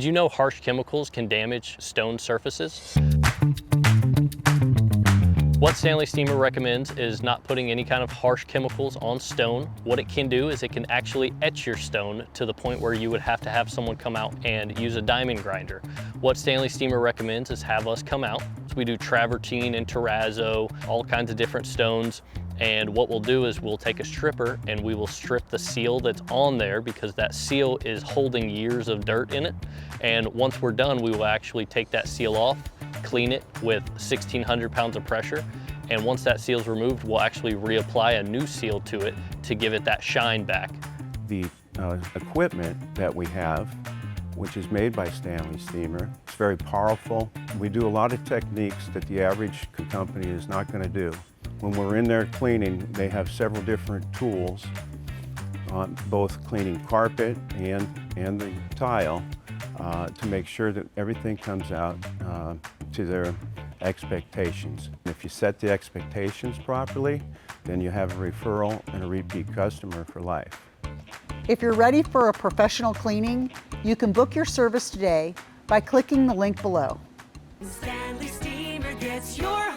Did you know harsh chemicals can damage stone surfaces? What Stanley Steemer recommends is not putting any kind of harsh chemicals on stone. What it can do is it can actually etch your stone to the point where you would have to have someone come out and use a diamond grinder. What Stanley Steemer recommends is have us come out. So we do travertine and terrazzo, all kinds of different stones. And what we'll do is we'll take a stripper and we will strip the seal that's on there, because that seal is holding years of dirt in it. And once we're done, we will actually take that seal off, clean it with 1,600 pounds of pressure. And once that seal is removed, we'll actually reapply a new seal to it to give it that shine back. The equipment that we have, which is made by Stanley Steemer, it's very powerful. We do a lot of techniques that the average company is not going to do. When we're in there cleaning, they have several different tools, both cleaning carpet and the tile, to make sure that everything comes out to their expectations. If you set the expectations properly, then you have a referral and a repeat customer for life. If you're ready for a professional cleaning, you can book your service today by clicking the link below. Stanley Steemer gets your